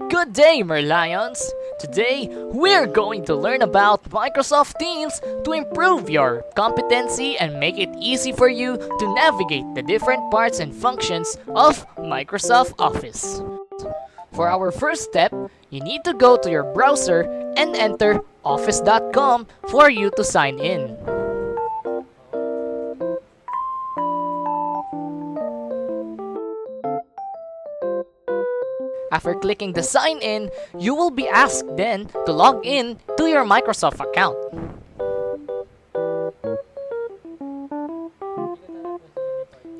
Good day, Merlions! Today, we're going to learn about Microsoft Teams to improve your competency and make it easy for you to navigate the different parts and functions of Microsoft Office. For our first step, you need to go to your browser and enter office.com for you to sign in. After clicking the sign in, you will be asked then to log in to your Microsoft account.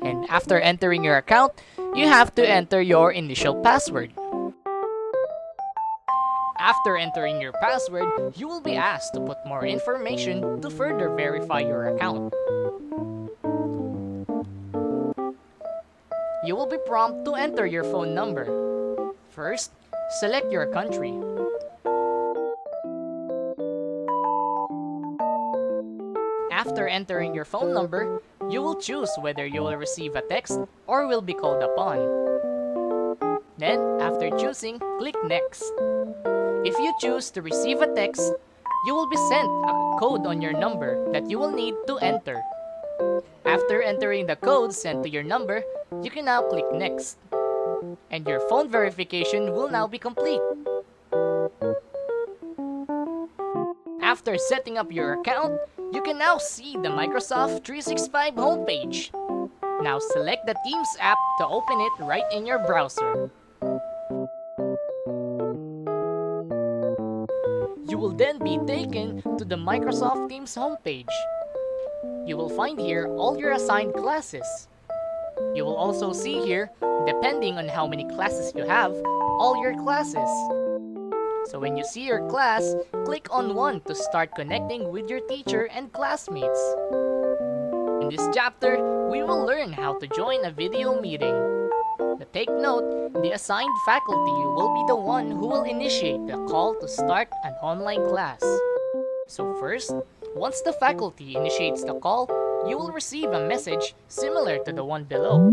And after entering your account, you have to enter your initial password. After entering your password, you will be asked to put more information to further verify your account. You will be prompted to enter your phone number. First, select your country. After entering your phone number, you will choose whether you will receive a text or will be called upon. Then, after choosing, click Next. If you choose to receive a text, you will be sent a code on your number that you will need to enter. After entering the code sent to your number, you can now click Next. And your phone verification will now be complete. After setting up your account, you can now see the Microsoft 365 homepage. Now select the Teams app to open it right in your browser. You will then be taken to the Microsoft Teams homepage. You will find here all your assigned classes. You will also see here, depending on how many classes you have, all your classes. So when you see your class, click on one to start connecting with your teacher and classmates. In this chapter, we will learn how to join a video meeting. But take note, the assigned faculty will be the one who will initiate the call to start an online class. So first, once the faculty initiates the call, you will receive a message similar to the one below.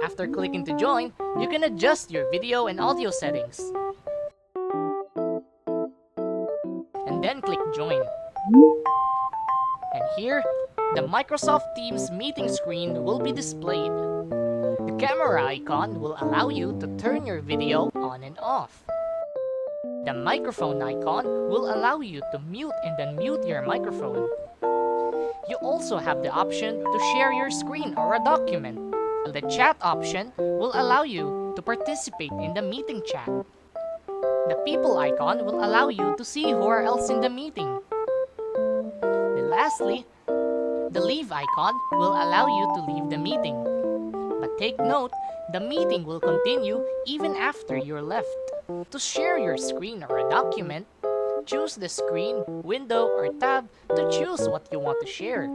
After clicking to join, you can adjust your video and audio settings. And then click join. And here, the Microsoft Teams meeting screen will be displayed. The camera icon will allow you to turn your video on and off. The microphone icon will allow you to mute and unmute your microphone. You also have the option to share your screen or a document. The chat option will allow you to participate in the meeting chat. The people icon will allow you to see who are else in the meeting. And lastly, the leave icon will allow you to leave the meeting. But take note, the meeting will continue even after you're left. To share your screen or a document, choose the screen, window, or tab to choose what you want to share.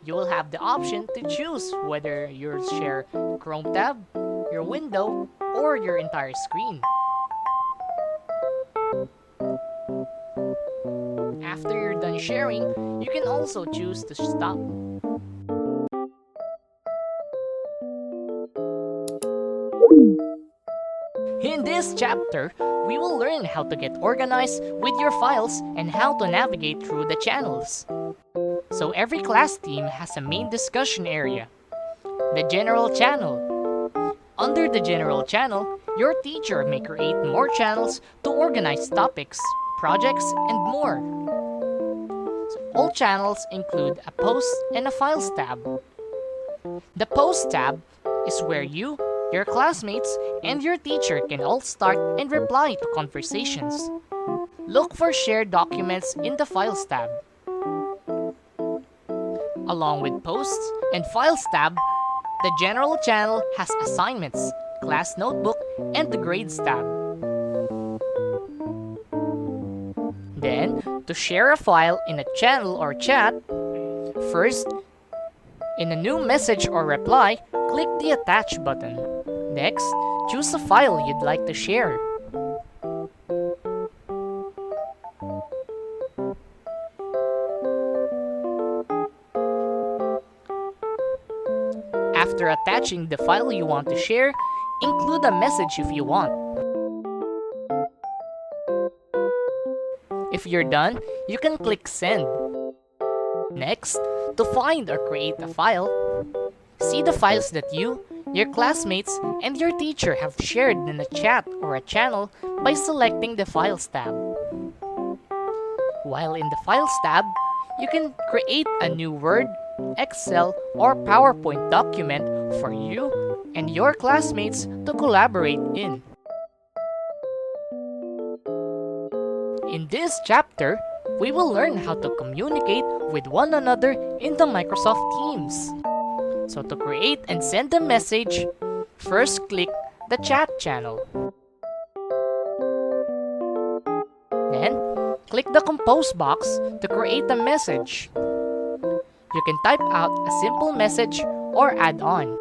You will have the option to choose whether you'll share Chrome tab, your window, or your entire screen. After you're done sharing, you can also choose to stop. In this chapter, we will learn how to get organized with your files and how to navigate through the channels. So every class team has a main discussion area, the general channel. Under the general channel, your teacher may create more channels to organize topics, projects, and more. So all channels include a Post and a Files tab. The Post tab is where you, your classmates, and your teacher can all start and reply to conversations. Look for shared documents in the Files tab. Along with Posts and Files tab, the General channel has Assignments, Class Notebook, and the Grades tab. Then, to share a file in a channel or chat, first, in a new message or reply, click the Attach button. Next, choose a file you'd like to share. After attaching the file you want to share, include a message if you want. If you're done, you can click Send. Next, to find or create a file, see the files that you, your classmates, and your teacher have shared in a chat or a channel by selecting the Files tab. While in the Files tab, you can create a new Word, Excel, or PowerPoint document for you and your classmates to collaborate in. In this chapter, we will learn how to communicate with one another in the Microsoft Teams. So to create and send a message, first click the chat channel. Then, click the compose box to create a message. You can type out a simple message or add on.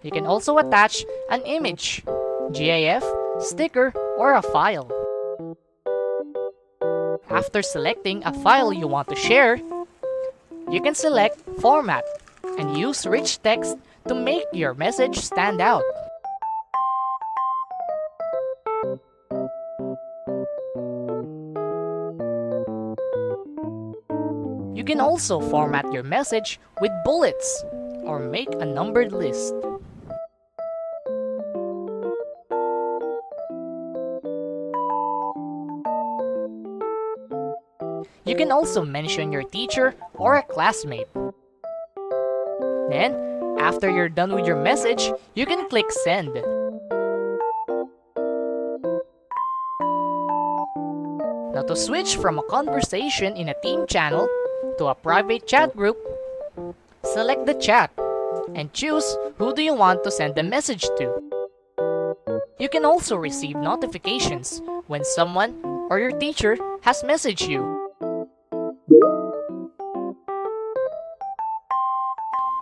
You can also attach an image, GIF, sticker, or a file. After selecting a file you want to share, you can select Format and use rich text to make your message stand out. You can also format your message with bullets or make a numbered list. You can also mention your teacher or a classmate. Then, after you're done with your message, you can click Send. Now to switch from a conversation in a team channel to a private chat group, select the chat and choose who do you want to send the message to. You can also receive notifications when someone or your teacher has messaged you.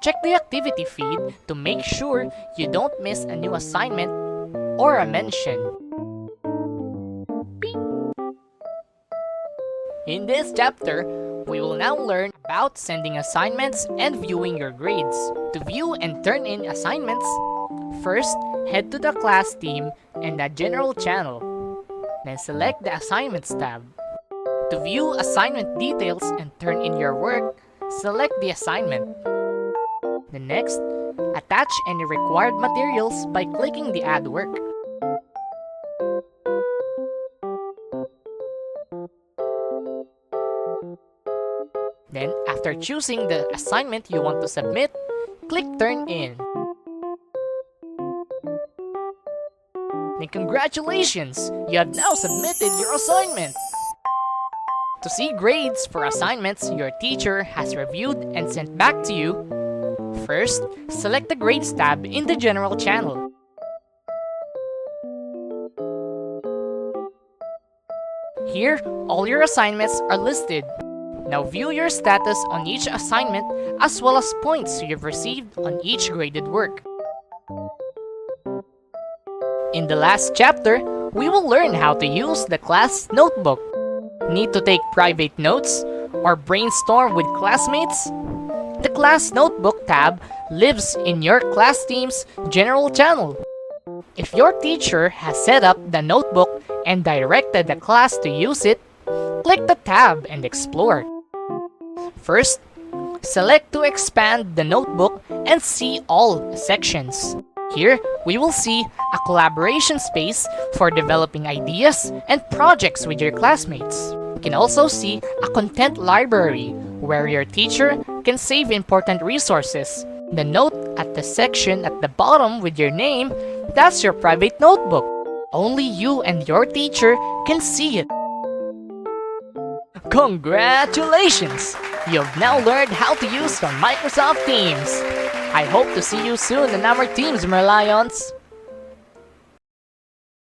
Check the activity feed to make sure you don't miss a new assignment or a mention. In this chapter, we will now learn about sending assignments and viewing your grades. To view and turn in assignments, first head to the class team and the general channel. Then select the Assignments tab. To view assignment details and turn in your work, select the assignment. The next, attach any required materials by clicking the Add Work. Then, after choosing the assignment you want to submit, click Turn In. Then congratulations! You have now submitted your assignment! To see grades for assignments your teacher has reviewed and sent back to you, first, select the Grades tab in the General channel. Here, all your assignments are listed. Now view your status on each assignment as well as points you've received on each graded work. In the last chapter, we will learn how to use the class notebook. Need to take private notes or brainstorm with classmates? The Class Notebook tab lives in your class team's General channel. If your teacher has set up the notebook and directed the class to use it, click the tab and explore. First, select to expand the notebook and see all sections. Here, we will see a collaboration space for developing ideas and projects with your classmates. You can also see a content library where your teacher can save important resources. The note at the section at the bottom with your name, that's your private notebook. Only you and your teacher can see it. Congratulations! You've now learned how to use the Microsoft Teams. I hope to see you soon in our teams, my lions.